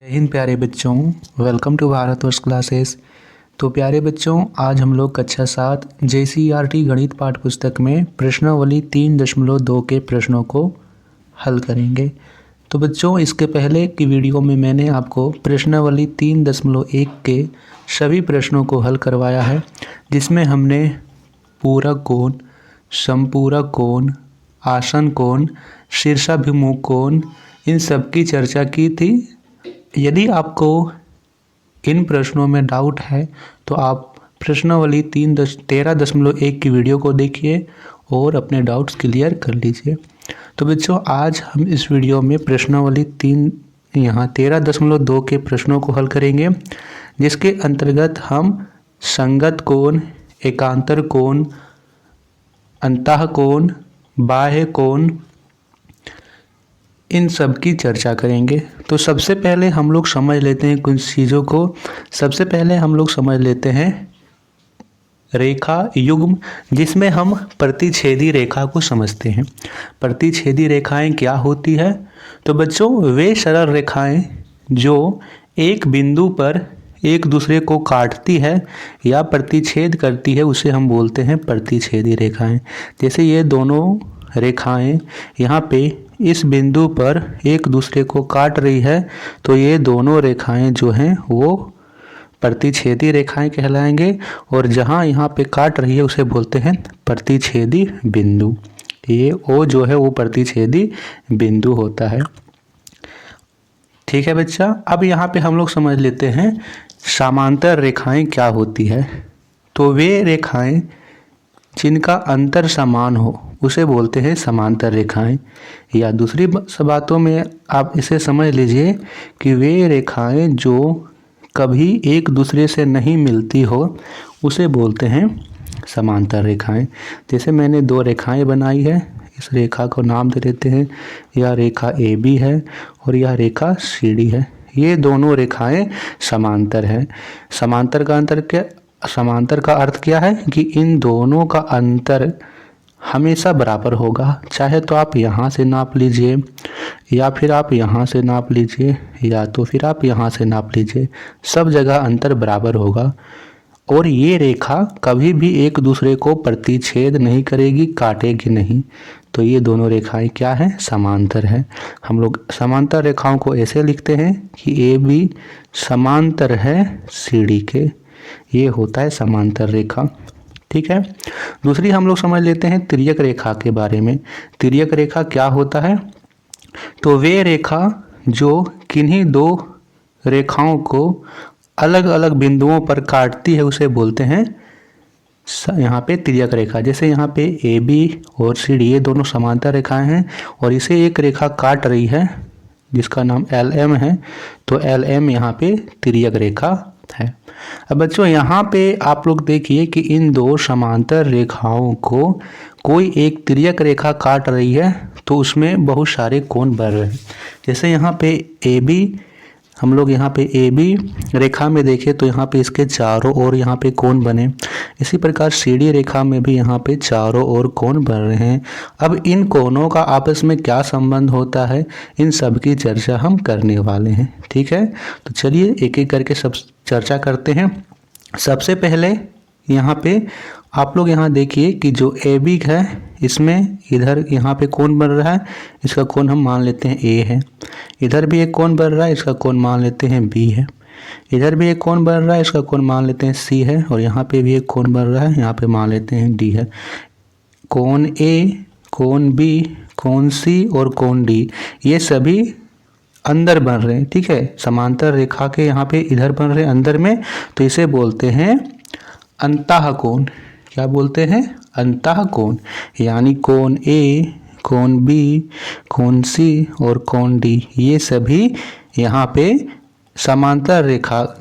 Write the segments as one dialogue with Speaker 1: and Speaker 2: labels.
Speaker 1: जय हिंद प्यारे बच्चों, वेलकम टू भारतवर्ष क्लासेस। तो प्यारे बच्चों, आज हम लोग कक्षा 7 JCERT गणित पाठ पुस्तक में प्रश्नावली 3.2 के प्रश्नों को हल करेंगे। तो बच्चों, इसके पहले की वीडियो में मैंने आपको प्रश्नावली 3.1 के सभी प्रश्नों को हल करवाया है, जिसमें हमने पूरक कोण, समपूरक कोण, आसन कोण, शीर्षाभिमुख कोण, इन सब की चर्चा की थी। यदि आपको इन प्रश्नों में डाउट है तो आप प्रश्नावली 13.1 की वीडियो को देखिए और अपने डाउट्स क्लियर कर लीजिए। तो बच्चों, आज हम इस वीडियो में प्रश्नावली 13.2 के प्रश्नों को हल करेंगे, जिसके अंतर्गत हम संगत कोण, एकांतर कोण, अंतः कोण, बाह्य कोण, इन सब की चर्चा करेंगे। तो सबसे पहले हम लोग समझ लेते हैं कुछ चीज़ों को। सबसे पहले हम लोग समझ लेते हैं रेखा युग्म, जिसमें हम प्रतिच्छेदी रेखा को समझते हैं। प्रतिच्छेदी रेखाएं क्या होती है? तो बच्चों, वे सरल रेखाएं जो एक बिंदु पर एक दूसरे को काटती है या प्रतिच्छेद करती है, उसे हम बोलते हैं प्रतिच्छेदी रेखाएं। जैसे ये दोनों रेखाएं यहाँ पे इस बिंदु पर एक दूसरे को काट रही है, तो ये दोनों रेखाएं जो हैं वो प्रतिच्छेदी रेखाएं कहलाएंगे, और जहाँ यहाँ पे काट रही है उसे बोलते हैं प्रतिच्छेदी बिंदु। ये ओ जो है वो प्रतिच्छेदी बिंदु होता है। ठीक है बच्चा, अब यहाँ पे हम लोग समझ लेते हैं समांतर रेखाएं क्या होती है। तो वे रेखाएं जिनका अंतर समान हो उसे बोलते हैं समांतर रेखाएं, या दूसरी बातों में आप इसे समझ लीजिए कि वे रेखाएं जो कभी एक दूसरे से नहीं मिलती हो उसे बोलते हैं समांतर रेखाएं। जैसे मैंने दो रेखाएं बनाई है, इस रेखा को नाम दे देते हैं, यह रेखा AB है और यह रेखा CD है। ये दोनों रेखाएं समांतर हैं। समांतर का अर्थ क्या है कि इन दोनों का अंतर हमेशा बराबर होगा। चाहे तो आप यहाँ से नाप लीजिए, या फिर आप यहाँ से नाप लीजिए, या तो फिर आप यहाँ से नाप लीजिए, सब जगह अंतर बराबर होगा। और ये रेखा कभी भी एक दूसरे को प्रतिच्छेद नहीं करेगी, काटेगी नहीं। तो ये दोनों रेखाएं क्या हैं? समांतर हैं। हम लोग समांतर रेखाओं को ऐसे लिखते हैं कि AB समांतर है CD के। ये होता है समांतर रेखा। ठीक है, दूसरी हम लोग समझ लेते हैं तिर्यक रेखा के बारे में। तिर्यक रेखा क्या होता है? तो वे रेखा जो किन्हीं दो रेखाओं को अलग अलग बिंदुओं पर काटती है उसे बोलते हैं यहाँ पे तिर्यक रेखा। जैसे यहाँ पे AB और CD ये दोनों समांतर रेखाएं हैं और इसे एक रेखा काट रही है जिसका नाम LM है, तो LM यहाँ पे तिर्यक रेखा है। अब बच्चों, यहाँ पे आप लोग देखिए कि इन दो समांतर रेखाओं को कोई एक तिर्यक रेखा काट रही है, तो उसमें बहुत सारे कोण बन रहे हैं। जैसे यहाँ पे AB, हम लोग यहाँ पे AB रेखा में देखें तो यहाँ पे इसके चारों ओर यहाँ पे कोण बने। इसी प्रकार CD रेखा में भी यहाँ पे चारों ओर कोण बन रहे हैं। अब इन कोणों का आपस में क्या संबंध होता है, इन सब की चर्चा हम करने वाले हैं। ठीक है, तो चलिए एक एक करके सब चर्चा करते हैं। सबसे पहले यहाँ पे आप लोग यहाँ देखिए कि जो AB है, इसमें इधर यहाँ पे कोण बन रहा है, इसका कोण हम मान लेते हैं A है। इधर भी एक कोण बन रहा है, इसका कोण मान लेते हैं B है। इधर भी एक कोण बन रहा है, इसका कोण मान लेते हैं C है, और यहाँ पे भी एक कोण बन रहा है, यहाँ पे मान लेते हैं D है। कोण A, कोण B, कोण C और कोण D ये सभी अंदर बन रहे हैं। ठीक है, समांतर रेखा के यहाँ पे इधर बन रहे हैं अंदर में, तो इसे बोलते हैं अंतः कोण। क्या बोलते हैं? अंतः कोण। यानी कोण A, कोण B, कोण C और कोण D ये सभी यहाँ पे समांतर रेखा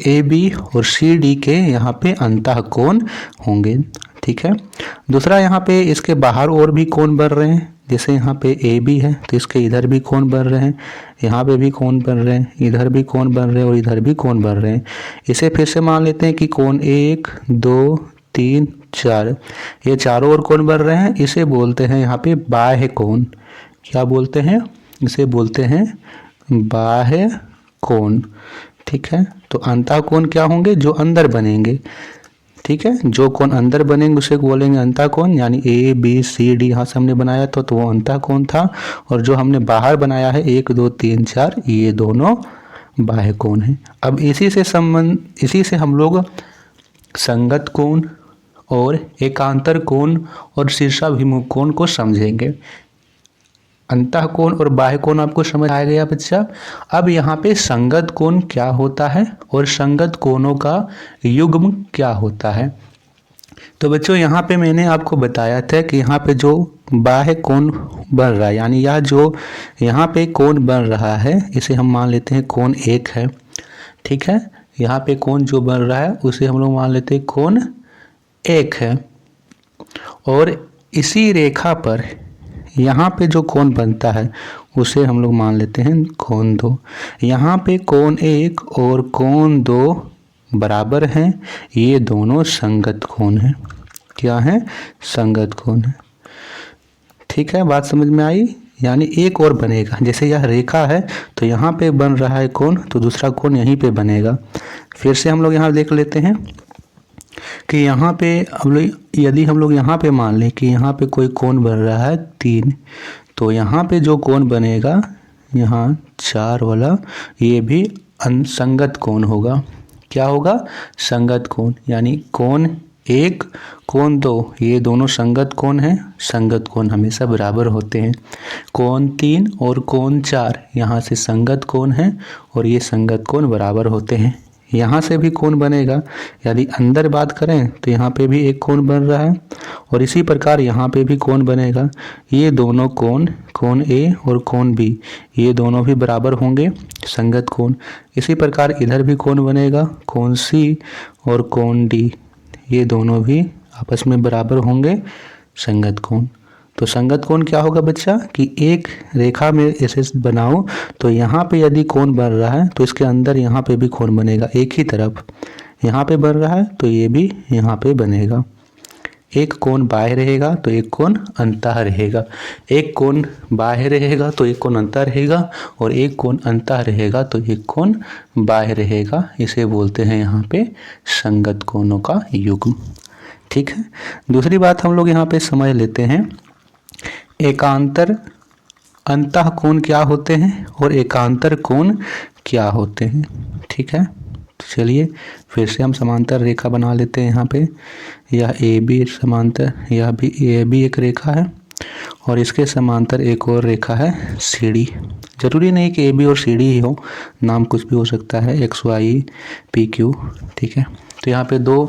Speaker 1: AB और CD के यहाँ पे अंतः कोण होंगे। ठीक है, दूसरा यहाँ पे इसके बाहर और भी कोण बन रहे हैं। जैसे यहाँ पे AB है तो इसके इधर भी कोण बन रहे हैं, यहाँ पे भी कोण बन रहे हैं, इधर भी कोण बन रहे हैं और इधर भी कोण बन रहे हैं। इसे फिर से मान लेते हैं कि कोण 1, 2, 3, 4 ये चारों ओर कोण बन रहे हैं। इसे बोलते हैं यहाँ पे बाह्य कोण। क्या बोलते हैं? इसे बोलते हैं बाह्य कोण। ठीक है, तो अंतः कोण क्या होंगे? जो अंदर बनेंगे। ठीक है, जो कोण अंदर बनेंगे उसे बोलेंगे अंतः कोण, यानी ए बी सी डी यहाँ से हमने बनाया था तो वो अंतः कोण था। और जो हमने बाहर बनाया है 1 2 3 4, ये दोनों बाह्य कोण है। अब इसी से हम लोग संगत कोण और एकांतर कोण और शीर्षाभिमुख कोण को समझेंगे। अंतः कोण और बाह्य कोण आपको समझ आ गया बच्चा। अब यहाँ पे संगत कोण क्या होता है और संगत कोणों का युग्म क्या होता है। तो बच्चों यहाँ पे मैंने आपको बताया था कि यहाँ पे जो बाह्य कोण बन रहा है, यानी यह जो यहाँ पे कोण बन रहा है इसे हम मान लेते हैं कोण 1 है। ठीक है, यहाँ पे कोण जो बन रहा है उसे हम लोग मान लेते हैं कोण 1 है। और इसी रेखा पर यहाँ पे जो कोण बनता है उसे हम लोग मान लेते हैं कोण 2। यहाँ पे कोण 1 और कोण 2 बराबर हैं, ये दोनों संगत कोण हैं। क्या है? संगत कोण है। ठीक है, बात समझ में आई? यानी एक और बनेगा, जैसे यह रेखा है तो यहाँ पे बन रहा है कोण तो दूसरा कोण यहीं पे बनेगा। फिर से हम लोग यहाँ देख लेते हैं कि यहाँ पे यदि हम लोग यहाँ पे मान लें कि यहाँ पे कोई कोण बन रहा है 3, तो यहाँ पे जो कोण बनेगा यहाँ 4 वाला, ये भी संगत कोण होगा। क्या होगा? संगत कोण। यानी कोण 1 कोण 2 ये दोनों संगत कोण हैं। संगत कोण हमेशा बराबर होते हैं। कोण 3 और कोण 4 यहाँ से संगत कोण हैं और ये संगत कोण बराबर होते हैं। यहाँ से भी कोण बनेगा, यदि अंदर बात करें तो यहाँ पे भी एक कोण बन रहा है और इसी प्रकार यहाँ पे भी कोण बनेगा। ये दोनों कोण, कोण ए और कोण बी, ये दोनों भी बराबर होंगे, संगत कोण। इसी प्रकार इधर भी कोण बनेगा, कोण सी और कोण डी, ये दोनों भी आपस में बराबर होंगे, संगत कोण। तो संगत कोण क्या होगा बच्चा कि एक रेखा में ऐसे बनाओ तो यहाँ पे यदि कोण बन रहा है तो इसके अंदर यहाँ पे भी कोण बनेगा एक ही तरफ। यहाँ पे बन रहा है तो ये भी यहाँ पे बनेगा। एक कोण बाह्य रहेगा तो एक कोण अंतः रहेगा, एक कोण बाह्य रहेगा तो एक कोण अंतः रहेगा और एक कोण अंतः रहेगा तो एक कोण बाह्य रहेगा। इसे बोलते हैं यहाँ पे संगत कोणों का युग्म। ठीक है, दूसरी बात हम लोग यहाँ पे समझ लेते हैं, एकांतर अंतः कोण क्या होते हैं और एकांतर कोण क्या होते हैं। ठीक है, तो चलिए फिर से हम समांतर रेखा बना लेते हैं। यहाँ पे यह ए बी समांतर, यह भी ए बी एक रेखा है और इसके समांतर एक और रेखा है सी डी। जरूरी नहीं कि ए बी और सी डी ही हो, नाम कुछ भी हो सकता है, एक्स वाई पी क्यू। ठीक है, तो यहाँ पे 2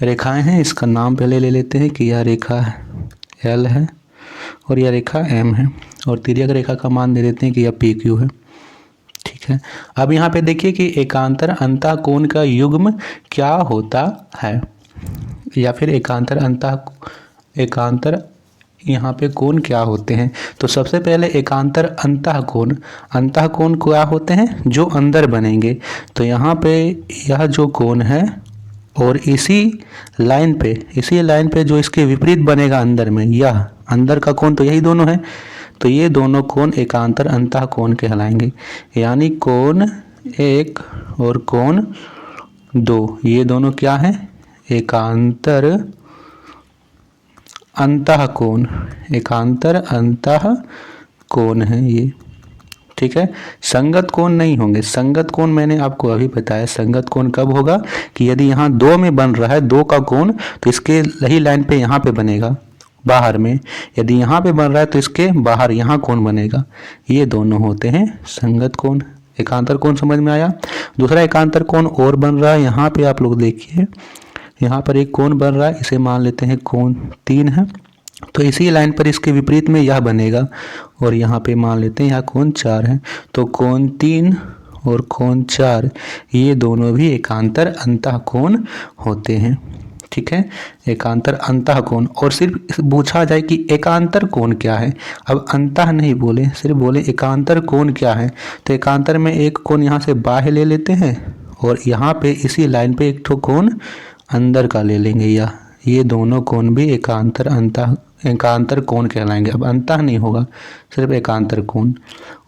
Speaker 1: रेखाएं हैं, इसका नाम पहले ले लेते हैं कि यह रेखा एल है और यह रेखा एम है और तिर्यक रेखा का मान दे देते हैं कि यह पी क्यू है। ठीक है, अब यहाँ पे देखिए कि एकांतर अंतः कोण का युग्म क्या होता है, या फिर एकांतर यहाँ पे कोण क्या होते हैं। तो सबसे पहले एकांतर अंतः कोण क्या होते हैं? जो अंदर बनेंगे। तो यहाँ पे यह जो कोण है और इसी लाइन पे जो इसके विपरीत बनेगा अंदर में, यह अंदर का कोण तो यही दोनों है, तो ये दोनों कोण एकांतर अंतः कोण कहलाएंगे। यानी कोण 1 और कोण 2 ये दोनों क्या है? एकांतर अंतः कोण, एकांतर अंतः कोण है ये। ठीक है, संगत कोण नहीं होंगे। संगत कोण मैंने आपको अभी बताया, संगत कोण कब होगा कि यदि यहाँ 2 में बन रहा है 2 का कोण तो इसके यही लाइन पे यहाँ पे बनेगा बाहर में, यदि यहाँ पे बन रहा है तो इसके बाहर यहाँ कोण बनेगा। ये दोनों होते हैं संगत कोण। एकांतर कोण समझ में आया। दूसरा एकांतर कोण और बन रहा है, यहाँ पे आप लोग देखिए, यहाँ पर एक कोण बन रहा है, इसे मान लेते हैं कोण 3 है, तो इसी लाइन पर इसके विपरीत में यह बनेगा और यहाँ पे मान लेते हैं यहाँ कोण 4 है। तो कोण 3 और कोण 4 ये दोनों भी एकांतर अंतः कोण होते हैं। ठीक है, एकांतर अंतः कोण। और सिर्फ पूछा जाए कि एकांतर कोण क्या है, अब अंतः नहीं बोले, सिर्फ बोले एकांतर कोण क्या है, तो एकांतर में एक कोण यहाँ से बाह्य ले लेते हैं और यहाँ पे इसी लाइन पे एक तो कोण अंदर का ले लेंगे, या ये दोनों कोण भी एकांतर अंतः एकांतर कोण कहलाएंगे। अब अंतः नहीं होगा, सिर्फ एकांतर कोण।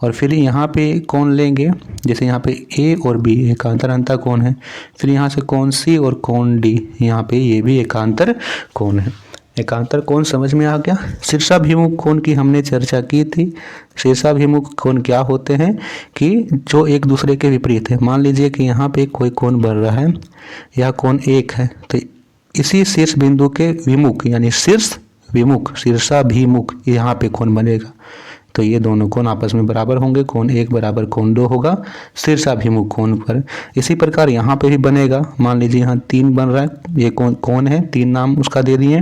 Speaker 1: और फिर यहाँ पे कोण लेंगे, जैसे यहाँ पे ए और बी एकांतर अंतः कोण है। फिर यहाँ से कोण सी और कोण डी, यहाँ पे ये भी एकांतर कोण है। एकांतर कोण समझ में आ गया। शीर्षाभिमुख कोण की हमने चर्चा की थी। शीर्षाभिमुख कोण क्या होते हैं कि जो एक दूसरे के विपरीत है। मान लीजिए कि यहाँ पे कोई कोण बन रहा है, यह कोण 1 है, तो इसी शीर्ष बिंदु के विमुख यानी शीर्ष विमुख शीर्षाभिमुख यहाँ पे कोण बनेगा। तो ये दोनों कोण आपस में बराबर होंगे, कोण 1 बराबर कोण 2 होगा शीर्षाभिमुख कोण पर। इसी प्रकार यहाँ पे भी बनेगा। मान लीजिए यहाँ 3 बन रहा है, ये कोण है, 3 नाम उसका दे दिए।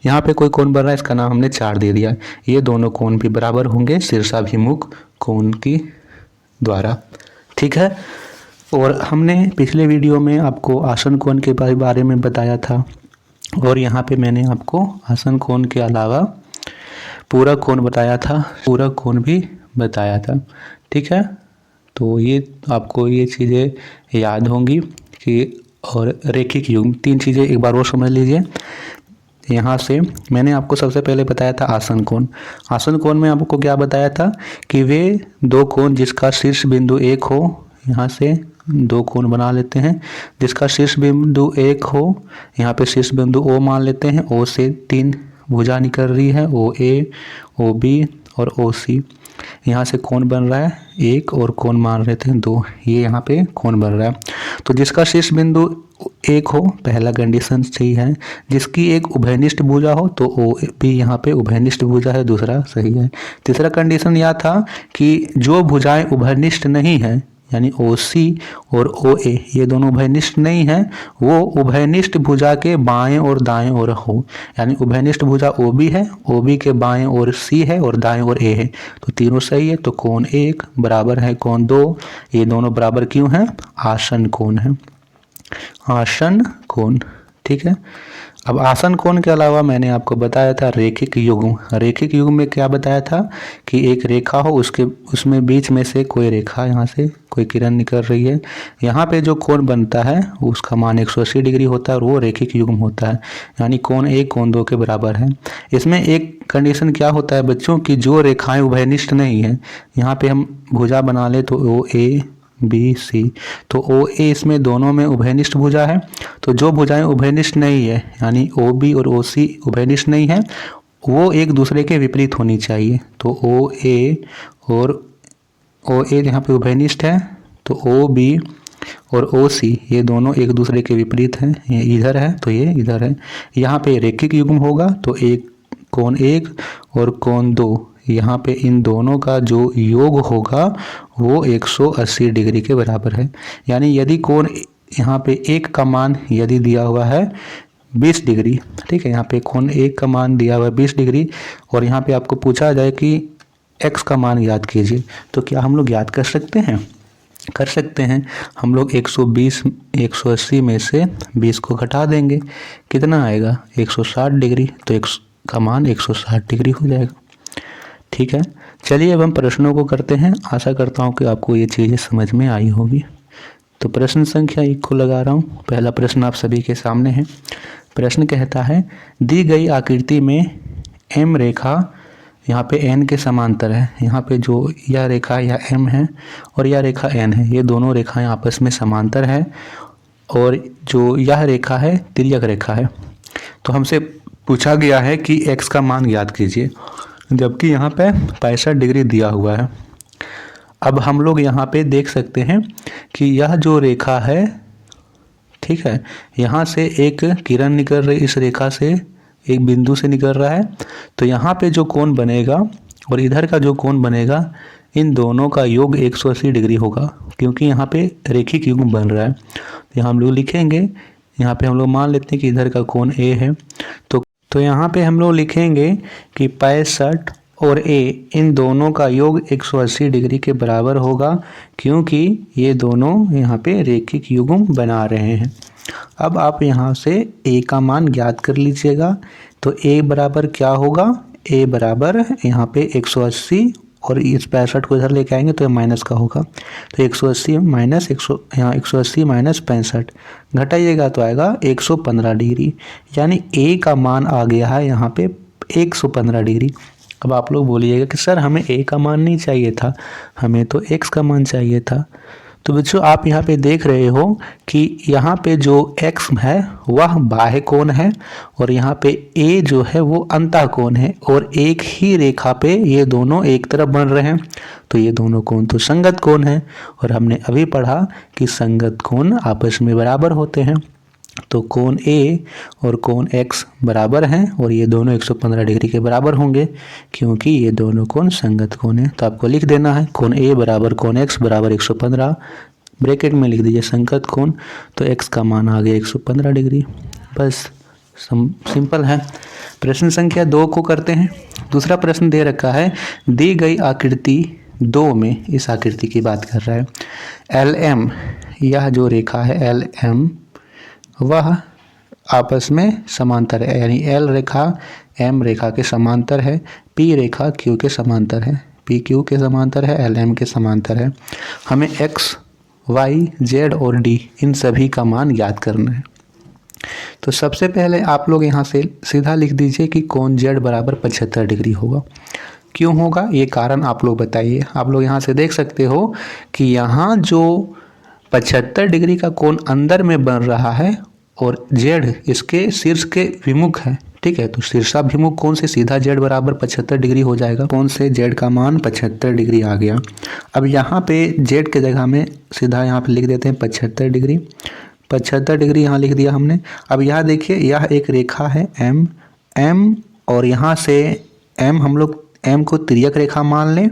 Speaker 1: यहाँ पे कोई कोण बन रहा है, इसका नाम हमने 4 दे दिया। ये दोनों कोण भी बराबर होंगे शीर्षाभिमुख कोण की द्वारा। ठीक है। और हमने पिछले वीडियो में आपको आसन कोण के बारे में बताया था, और यहाँ पे मैंने आपको आसन कोण के अलावा पूरक कोण बताया था, पूरक कोण भी बताया था। ठीक है। तो ये आपको ये चीज़ें याद होंगी कि, और रेखिक युग्म 3 चीज़ें एक बार और समझ लीजिए। यहाँ से मैंने आपको सबसे पहले बताया था आसन कोण। आसन कोण में आपको क्या बताया था कि वे 2 कोण जिसका शीर्ष बिंदु 1 हो, यहाँ से 2 कोण बना लेते हैं जिसका शीर्ष बिंदु 1 हो। यहाँ पे शीर्ष बिंदु O मान लेते हैं। O से 3 भुजा निकल रही है, OA, OB और OC। यहाँ से कोण बन रहा है 1 और कोण मान रहे थे 2, ये यहाँ पे कोण बन रहा है। तो जिसका शीर्ष बिंदु 1 हो, पहला कंडीशन सही है। जिसकी एक उभयनिष्ठ भुजा हो, तो OB यहाँ पे उभयनिष्ठ भुजा है, दूसरा सही है। तीसरा कंडीशन यह था कि जो भुजाएं उभयनिष्ठ नहीं है, यानी OC और OA ये दोनों उभयनिष्ठ नहीं है, वो उभयनिष्ठ भुजा के बाएं और दाएं ओर हो। यानी उभयनिष्ठ भुजा OB है, OB के बाएं ओर C है और दाएं ओर A है। तो तीनों सही है। तो कोण 1 बराबर है कोण 2। ये दोनों बराबर क्यों है? आसन कोण है, आसन कोण। ठीक है। अब आसन कोण के अलावा मैंने आपको बताया था रेखिक युग्म। रेखिक युग्म में क्या बताया था कि एक रेखा हो, उसमें बीच में से कोई रेखा, यहाँ से कोई किरण निकल रही है, यहाँ पे जो कोण बनता है उसका मान 180 डिग्री होता है और वो रेखिक युग्म होता है। यानी कोण 1 कोण 2 के बराबर है। इसमें एक कंडीशन क्या होता है बच्चों की जो रेखाएं उभयनिष्ठ नहीं है, यहाँ पे हम भुजा बना ले तो OABC, तो OA इसमें दोनों में उभयनिष्ठ भुजा है। तो जो भुजाएं उभयनिष्ठ नहीं है, यानी OB और OC उभयनिष्ठ नहीं है, वो एक दूसरे के विपरीत होनी चाहिए। तो OA और OA यहाँ पे उभयनिष्ठ है, तो OB और OC ये दोनों एक दूसरे के विपरीत हैं। ये इधर है तो ये इधर है। यहाँ पे रेखिक युग्म होगा तो एक कोण 1 और कोण 2, यहाँ पे इन दोनों का जो योग होगा वो 180 डिग्री के बराबर है। यानी यदि कोण यहाँ पे 1 का मान यदि दिया हुआ है 20 डिग्री, ठीक है, यहाँ पे कोण 1 का मान दिया हुआ है 20 डिग्री, और यहाँ पे आपको पूछा जाए कि x का मान याद कीजिए, तो क्या हम लोग याद कर सकते हैं? कर सकते हैं। हम लोग 180 में से 20 को घटा देंगे, कितना आएगा? 160 डिग्री। तो x का मान 160 डिग्री हो जाएगा। ठीक है। चलिए अब हम प्रश्नों को करते हैं। आशा करता हूँ कि आपको ये चीज़ें समझ में आई होगी। तो प्रश्न संख्या 1 को लगा रहा हूँ। पहला प्रश्न आप सभी के सामने है। प्रश्न कहता है दी गई आकृति में M रेखा यहाँ पे N के समांतर है। यहाँ पे जो यह रेखा या M है और यह रेखा N है, ये दोनों रेखाएं आपस में समांतर है, और जो यह रेखा है तिर्यक रेखा है। तो हमसे पूछा गया है कि x का मान ज्ञात कीजिए, जबकि यहाँ पे 65 डिग्री दिया हुआ है। अब हम लोग यहाँ पे देख सकते हैं कि यह जो रेखा है, ठीक है, यहाँ से एक किरण निकल रही, इस रेखा से एक बिंदु से निकल रहा है। तो यहाँ पे जो कोण बनेगा और इधर का जो कोण बनेगा, इन दोनों का योग 180 डिग्री होगा, क्योंकि यहाँ पे रेखिक युग्म बन रहा है। तो यहाँ हम लोग लिखेंगे, यहाँ पे हम लोग मान लेते हैं कि इधर का कोण A है, तो यहाँ पे हम लोग लिखेंगे कि 65 और A इन दोनों का योग 180 डिग्री के बराबर होगा, क्योंकि ये दोनों यहाँ पे रेखिक युग्म बना रहे हैं। अब आप यहाँ से A का मान ज्ञात कर लीजिएगा। तो A बराबर क्या होगा? A बराबर यहाँ पे 180 और इस 65 को इधर लेके आएंगे तो ये माइनस का होगा। तो 180 माइनस 180 माइनस 65 घटाइएगा तो आएगा 115 डिग्री। यानी A का मान आ गया है यहाँ पे 115 डिग्री। अब आप लोग बोलिएगा कि सर हमें ए का मान नहीं चाहिए था, हमें तो एक्स का मान चाहिए था। तो बच्चों आप यहाँ पे देख रहे हो कि यहाँ पे जो x है वह बाह्य कोण है और यहाँ पे a जो है वो अंतः कोण है, और एक ही रेखा पे ये दोनों एक तरफ बन रहे हैं, तो ये दोनों कोण तो संगत कोण है। और हमने अभी पढ़ा कि संगत कोण आपस में बराबर होते हैं, तो कोण A और कोण X बराबर हैं और ये दोनों 115 डिग्री के बराबर होंगे क्योंकि ये दोनों कोण संगत कोण है। तो आपको लिख देना है कोण A बराबर कोण X बराबर 115, ब्रैकेट में लिख दीजिए संगत कोण, तो X का मान आ गया 115 डिग्री। बस सिंपल है। प्रश्न संख्या 2 को करते हैं। दूसरा प्रश्न दे रखा है, दी गई आकृति 2 में, इस आकृति की बात कर रहा है, LM यह जो रेखा है LM वह आपस में समांतर है, यानी L रेखा M रेखा के समांतर है, P रेखा Q के समांतर है, P Q के समांतर है, L M के समांतर है। हमें X Y Z और D इन सभी का मान ज्ञात करना है। तो सबसे पहले आप लोग यहाँ से सीधा लिख दीजिए कि कोण Z बराबर 75 डिग्री होगा। क्यों होगा ये कारण आप लोग बताइए। आप लोग यहाँ से देख सकते हो कि यहाँ जो 75 डिग्री का कोण अंदर में बन रहा है और Z इसके शीर्ष के विमुख है, ठीक है। तो शीर्षाभिमुख कोण से सीधा Z बराबर 75 डिग्री हो जाएगा। कोण से Z का मान 75 डिग्री आ गया। अब यहाँ पे Z के जगह में सीधा यहाँ पे लिख देते हैं 75 डिग्री। 75 डिग्री यहाँ लिख दिया हमने। अब यहाँ देखिए यह एक रेखा है M और यहाँ से M हम लोग M को तिर्यक रेखा मान लें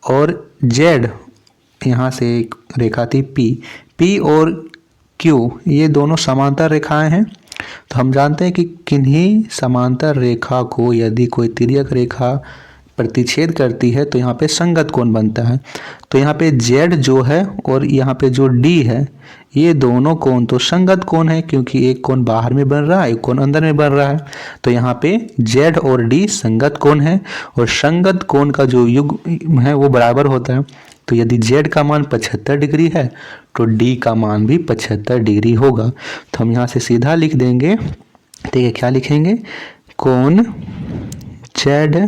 Speaker 1: और Z यहाँ से एक रेखा थी P और Q ये दोनों समांतर रेखाएं हैं। तो हम जानते हैं कि किन्हीं समांतर रेखा को यदि कोई तिर्यक रेखा प्रतिच्छेद करती है तो यहाँ पे संगत कोण बनता है। तो यहाँ पे Z जो है और यहाँ पे जो D है ये दोनों कोण तो संगत कोण है क्योंकि एक कोण बाहर में बन रहा है, एक कोण अंदर में बन रहा है। तो यहाँ पे Z और D संगत कोण है और संगत कोण का जो युग्म है वो बराबर होता है। तो यदि Z का मान 75 डिग्री है तो D का मान भी 75 डिग्री होगा। तो हम यहाँ से सीधा लिख देंगे, ठीक है। क्या लिखेंगे, कोण Z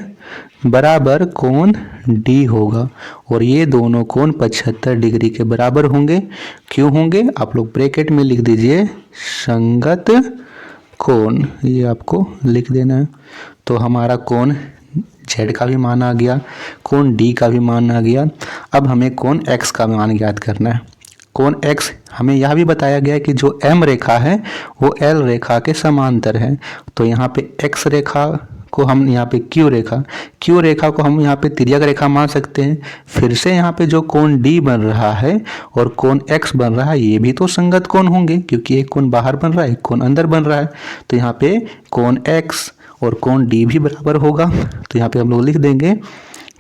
Speaker 1: बराबर कोण D होगा और ये दोनों कोण 75 डिग्री के बराबर होंगे। क्यों होंगे आप लोग ब्रैकेट में लिख दीजिए संगत कोण, ये आपको लिख देना है। तो हमारा कोण Z का भी मान आ गया, कोण D का भी मान आ गया। अब हमें कोण X का मान ज्ञात करना है। कोण X हमें यह भी बताया गया है कि जो M रेखा है वो L रेखा के समांतर है। तो यहाँ पे X रेखा को हम यहाँ पे Q रेखा को हम यहाँ पे तिर्यक रेखा मान सकते हैं। फिर से यहाँ पे जो कोण D बन रहा है और कोण X बन रहा है ये भी तो संगत कोण होंगे क्योंकि एक कोण बाहर बन रहा है, एक कोण अंदर बन रहा है। तो यहाँ पे कोण X और कोण D भी बराबर होगा। तो यहाँ पे हम लोग लिख देंगे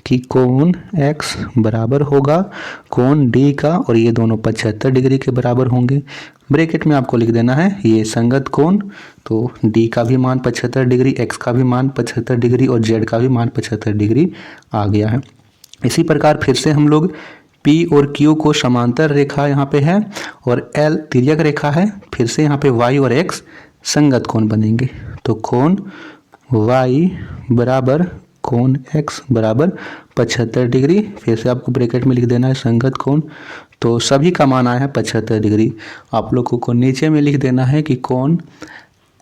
Speaker 1: कि कोण X बराबर होगा कोण D का और ये दोनों 75 डिग्री के बराबर होंगे। ब्रैकेट में आपको लिख देना है ये संगत कोण, तो D का भी मान 75 डिग्री, X का भी मान 75 डिग्री और Z का भी मान 75 डिग्री आ गया है। इसी प्रकार फिर से हम लोग P और Q को समांतर रेखा यहाँ पे है और L तिर्यक रेखा है। फिर से यहाँ पे Y और X संगत कोण बनेंगे। तो कोण Y बराबर कोण X बराबर 75 डिग्री। फिर से आपको ब्रैकेट में लिख देना है संगत कोण। तो सभी का मान आया है 75 डिग्री। आप लोगों को नीचे में लिख देना है कि कोण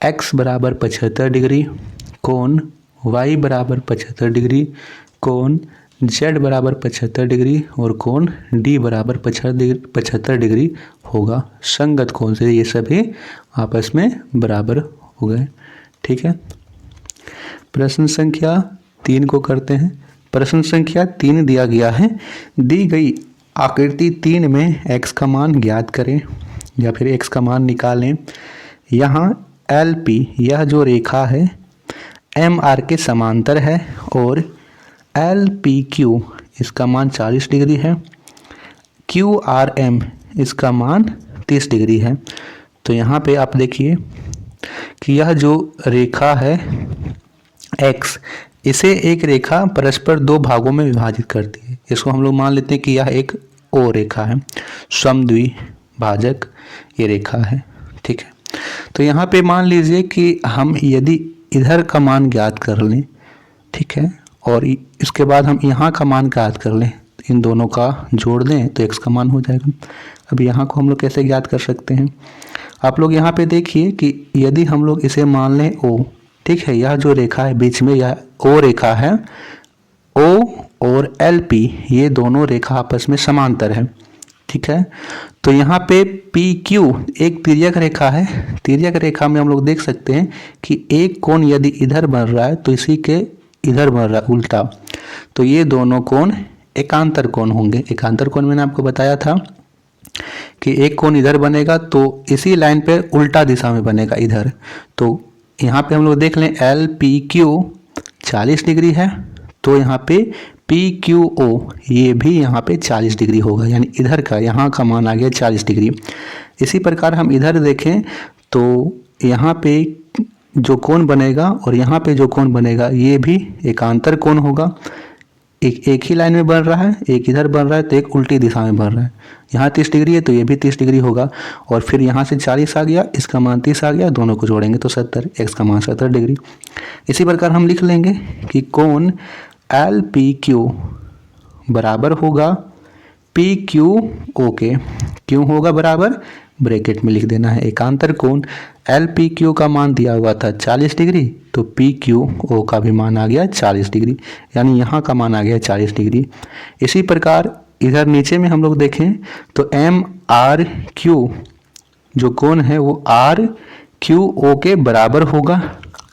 Speaker 1: X बराबर 75 डिग्री, कोण Y बराबर 75 डिग्री, कोण Z बराबर 75 डिग्री और कोण D बराबर 75 डिग्री होगा। संगत कोण से ये सभी आपस में बराबर हो गए, ठीक है। प्रश्न संख्या 3 को करते हैं। प्रश्न संख्या 3 दिया गया है, दी गई आकृति 3 में x का मान ज्ञात करें या फिर x का मान निकालें। यहाँ LP यह जो रेखा है MR के समांतर है और LPQ इसका मान 40 डिग्री है, QRM इसका मान 30 डिग्री है। तो यहाँ पे आप देखिए कि यह जो रेखा है X, इसे एक रेखा परस्पर दो भागों में विभाजित करती है। इसको हम लोग मान लेते हैं कि यह एक O रेखा है, समद्विभाजक ये रेखा है, ठीक है। तो यहाँ पे मान लीजिए कि हम यदि इधर का मान ज्ञात कर लें ठीक है। और इसके बाद हम यहाँ का मान ज्ञात कर लें, इन दोनों का जोड़ दें तो x का मान हो जाएगा। अब यहाँ को हम लोग कैसे ज्ञात कर सकते हैं, आप लोग यहाँ पे देखिए कि यदि हम लोग इसे मान लें O, ठीक है, यह जो रेखा है बीच में यह O रेखा है, O और LP ये दोनों रेखा आपस में समांतर है, ठीक है। तो यहाँ पे PQ एक तिर्यक रेखा है, तिर्यक रेखा में हम लोग देख सकते हैं कि एक कोण यदि इधर बन रहा है तो इसी के इधर बन रहा है उल्टा, तो ये दोनों कोण एकांतर कोण होंगे। एकांतर कोण मैंने आपको बताया था कि एक कोण इधर बनेगा तो इसी लाइन पे उल्टा दिशा में बनेगा इधर। तो यहाँ पे हम लोग देख लें LPQ 40 डिग्री है, तो यहाँ पे PQO ये भी यहाँ पे 40 डिग्री होगा, यानी इधर का यहाँ का मान आ गया 40 डिग्री। इसी प्रकार हम इधर देखें तो यहाँ पे जो कोण बनेगा और यहाँ पे जो कोण बनेगा ये भी एकांतर कोण होगा। एक ही लाइन में बन रहा है, एक इधर बन रहा है तो एक उल्टी दिशा में बन रहा है। यहाँ 30 डिग्री है तो ये भी 30 डिग्री होगा, और फिर यहाँ से 40 आ गया, इसका मान 30 आ गया, दोनों को जोड़ेंगे तो 70, x का मान 70 डिग्री। इसी प्रकार हम लिख लेंगे कि कोण LPQ बराबर होगा PQO के, क्यों होगा बराबर, ब्रैकेट में लिख देना है एकांतर कोण LPQ का मान दिया हुआ था 40 डिग्री, तो PQO का भी मान आ गया 40 डिग्री, यानी यहाँ का मान आ गया 40 डिग्री। इसी प्रकार इधर नीचे में हम लोग देखें तो MRQ जो कोण है वो RQO के बराबर होगा।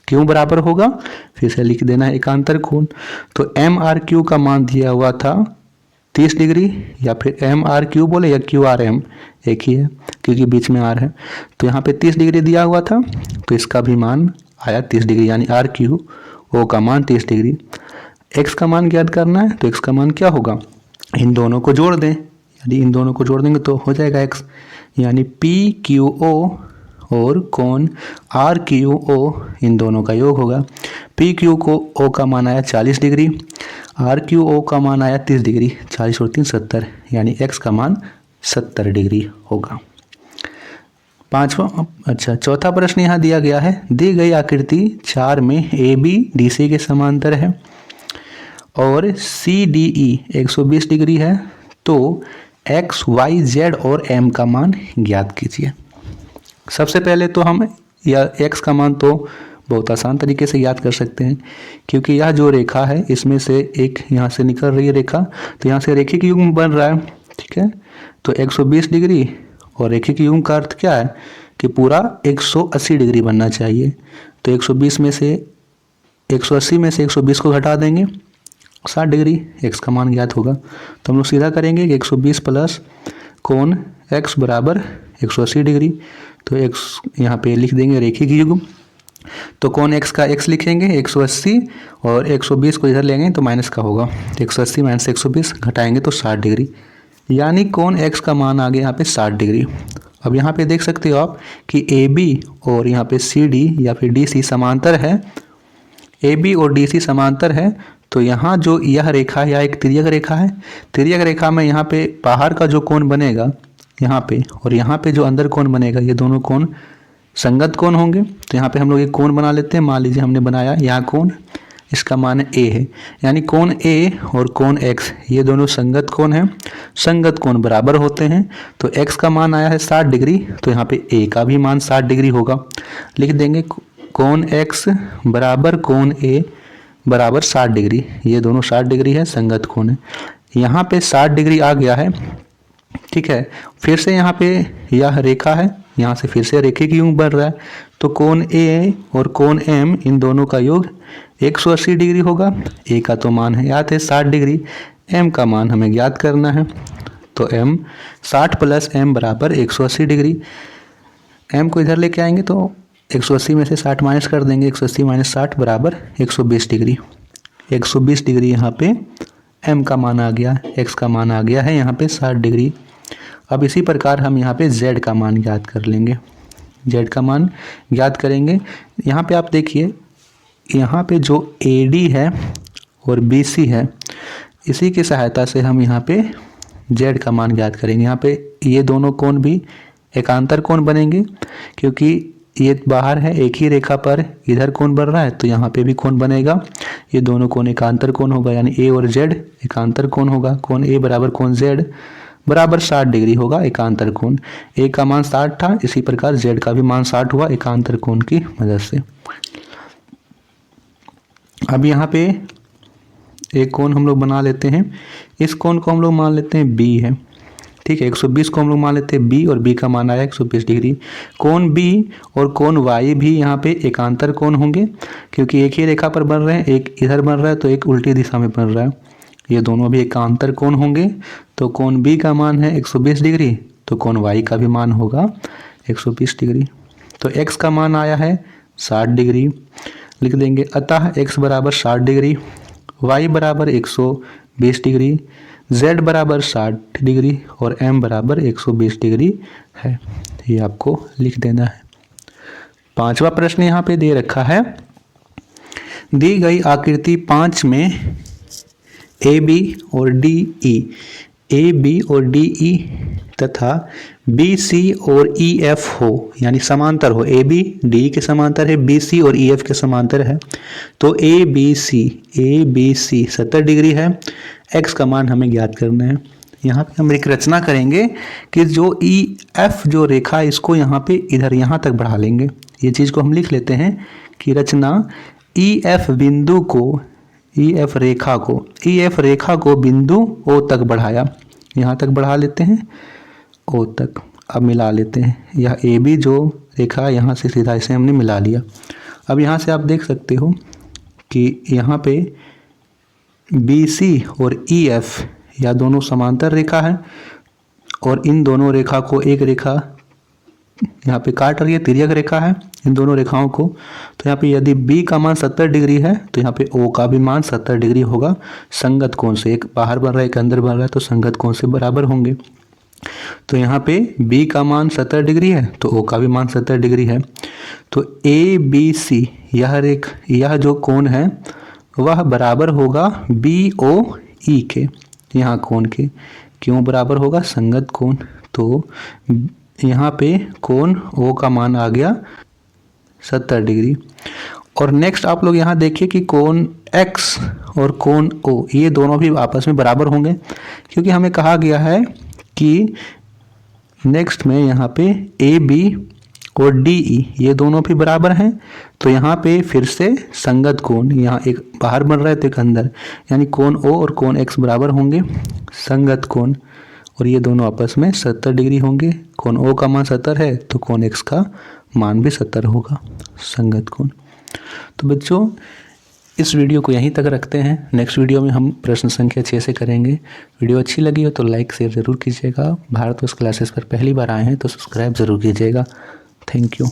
Speaker 1: क्यों बराबर होगा, फिर से लिख देना है एकांतर कोण। तो MRQ का मान दिया हुआ था 30 डिग्री, या फिर MRQ बोले या QRM एक ही है क्योंकि बीच में R है। तो यहाँ पे 30 डिग्री दिया हुआ था तो इसका भी मान आया 30 डिग्री, यानी RQO का मान 30 डिग्री। x का मान ज्ञात करना है तो x का मान क्या होगा, इन दोनों को जोड़ दें, यदि इन दोनों को जोड़ देंगे तो हो जाएगा x, यानी PQO और कोण RQO इन दोनों का योग होगा। PQO का मान आया 40 डिग्री, RQO का मान आया 30 डिग्री, 40 और 3 70, यानी x का मान 70 डिग्री होगा। चौथा प्रश्न यहाँ दिया गया है, दी गई आकृति 4 में AB DC के समांतर है और CDE 120 डिग्री है, तो x, y, z और m का मान ज्ञात कीजिए। सबसे पहले तो हम या x का मान तो बहुत आसान तरीके से याद कर सकते हैं, क्योंकि यह जो रेखा है इसमें से एक यहाँ से निकल रही है रेखा, तो यहाँ से रेखिक युग्म बन रहा है, ठीक है। तो 120 डिग्री और रेखिक युग्म का अर्थ क्या है कि पूरा 180 डिग्री बनना चाहिए। तो 120 में से 180 में से 120 को घटा देंगे 60 डिग्री, x का मान ज्ञात होगा। तो हम लोग सीधा करेंगे कि 120 प्लस कोण x बराबर 180 डिग्री, तो x यहाँ पे लिख देंगे रेखिक युग्म। तो कोण x का x लिखेंगे 180 और 120 को इधर लेंगे तो माइनस का होगा, 180 माइनस 120 घटाएंगे तो 60 डिग्री, यानी कोण x का मान आ गया यहाँ पे 60 डिग्री। अब यहाँ पे देख सकते हो आप कि AB और यहाँ पे CD या फिर DC समांतर है, AB और DC समांतर है, तो यहाँ जो यह रेखा है यह एक तिर्यक रेखा है। तिर्यक रेखा में यहाँ पे बाहर का जो कोण बनेगा यहाँ पे और यहाँ पे जो अंदर कोण बनेगा, ये दोनों कोण संगत कोण होंगे। तो यहाँ पे हम लोग एक कोण बना लेते हैं, मान लीजिए हमने बनाया यहाँ कोण, इसका मान A है, यानी कोण A और कोण X ये दोनों संगत कोण हैं, संगत कोण बराबर होते हैं। तो X का मान आया है 60 डिग्री, तो यहाँ पे A का भी मान 60 डिग्री होगा। लिख देंगे कोण X बराबर कोण A बराबर 60 डिग्री, ये दोनों 60 डिग्री है, संगत कोण है। यहाँ पे 60 डिग्री आ गया है, ठीक है। फिर से यहाँ पे यह रेखा है, यहाँ से फिर से रेखिक युग्म बन रहा है, तो कोण A और कोण M इन दोनों का योग 180 डिग्री होगा। A का तो मान है याद है 60 डिग्री, M का मान हमें ज्ञात करना है, तो M 60 प्लस M बराबर 180 डिग्री। M को इधर लेके आएंगे तो 180 में से 60 माइनस कर देंगे, 180 माइनस 60 बराबर 120 डिग्री। 120 डिग्री यहाँ पे M का मान आ गया, X का मान आ गया है यहाँ पे 60 डिग्री। अब इसी प्रकार हम यहाँ पे Z का मान ज्ञात कर लेंगे, Z का मान ज्ञात करेंगे। यहाँ पे आप देखिए, यहाँ पे जो AD है और BC है, इसी की सहायता से हम यहाँ पे Z का मान ज्ञात करेंगे। यहाँ पे ये दोनों कोण भी एकांतर कोण बनेंगे, क्योंकि ये बाहर है, एक ही रेखा पर इधर कोण बन रहा है तो यहाँ पे भी कोण बनेगा। ये दोनों कोण एकांतर कोण होगा, यानी ए और जेड एकांतर कोण होगा। कोण ए बराबर कोण जेड बराबर 60 डिग्री होगा एकांतर कोण। ए का मान 60 था, इसी प्रकार जेड का भी मान 60 हुआ एकांतर कोण की मदद से। अब यहाँ पे एक कोण हम लोग बना लेते हैं। इस कोण को हम लोग मान लेते हैं बी है, ठीक है। 120 को हम लोग मान लेते हैं बी और बी का मान आया 120 डिग्री। कोण बी और कोण वाई भी यहाँ पे एकांतर कोण होंगे, क्योंकि एक ही रेखा पर बन रहे हैं, एक इधर बन रहा है तो एक उल्टी दिशा में बन रहा है। ये दोनों भी एकांतर कोण होंगे। तो कोण बी का मान है 120 डिग्री, तो कोण वाई का भी मान होगा 120 डिग्री। तो एक्स का मान आया है 60 डिग्री, लिख देंगे। अतः एक्स बराबर 60 डिग्री, वाई बराबर 120 डिग्री, z बराबर 60 डिग्री और m बराबर 120 डिग्री है। ये आपको लिख देना है। 5वां प्रश्न यहाँ पे दे रखा है, दी गई आकृति 5 में ए बी और डी ई तथा बी सी और ई एफ हो, यानी समांतर हो। ए बी डी के समांतर है, बी सी और ई एफ के समांतर है। तो ए बी सी 70 डिग्री है। एक्स का मान हमें ज्ञात करना है। यहाँ पे हम एक रचना करेंगे कि जो ई एफ जो रेखा है इसको यहाँ पे इधर यहाँ तक बढ़ा लेंगे। ये चीज़ को हम लिख लेते हैं कि रचना ई एफ बिंदु को, ई एफ रेखा को बिंदु ओ तक बढ़ाया। यहाँ तक बढ़ा लेते हैं ओ तक। अब मिला लेते हैं, यह ए बी जो रेखा यहाँ से सीधा इसे हमने मिला लिया। अब यहाँ से आप देख सकते हो कि यहाँ पे बी सी और ई एफ या दोनों समांतर रेखा है और इन दोनों रेखा को एक रेखा यहाँ पे काट रही है, तिर्यक रेखा है इन दोनों रेखाओं को। तो यहाँ पे यदि बी का मान 70 डिग्री है तो यहाँ पे ओ का भी मान 70 डिग्री होगा। संगत कोण से, एक बाहर बन रहा है एक अंदर बन रहा है, तो संगत कोण से बराबर होंगे। तो यहाँ पे बी का मान 70 डिग्री है तो ओ का भी मान 70 डिग्री है। तो ए बी सी यह जो कोण है वह बराबर होगा बी ओ ई के, यहाँ कोण के। क्यों बराबर होगा? संगत कोण। तो यहाँ पे कोण ओ का मान आ गया 70 डिग्री। और नेक्स्ट आप लोग यहाँ देखिए कि कोण एक्स और कोण ओ ये दोनों भी आपस में बराबर होंगे, क्योंकि हमें कहा गया है कि नेक्स्ट में यहाँ पे ए बी और डी ई ये दोनों भी बराबर हैं। तो यहाँ पे फिर से संगत कोण, यहाँ एक बाहर बन रहा है तो एक अंदर, यानी कोण ओ और कोण एक्स बराबर होंगे संगत कोण, और ये दोनों आपस में 70 डिग्री होंगे। कोण ओ का मान 70 है तो कोण एक्स का मान भी 70 होगा, संगत कोण। तो बच्चों इस वीडियो को यहीं तक रखते हैं। नेक्स्ट वीडियो में हम प्रश्न संख्या 6 से करेंगे। वीडियो अच्छी लगी हो तो लाइक शेयर ज़रूर कीजिएगा। भारत वर्ष क्लासेस पर पहली बार आए हैं तो सब्सक्राइब ज़रूर कीजिएगा। Thank you.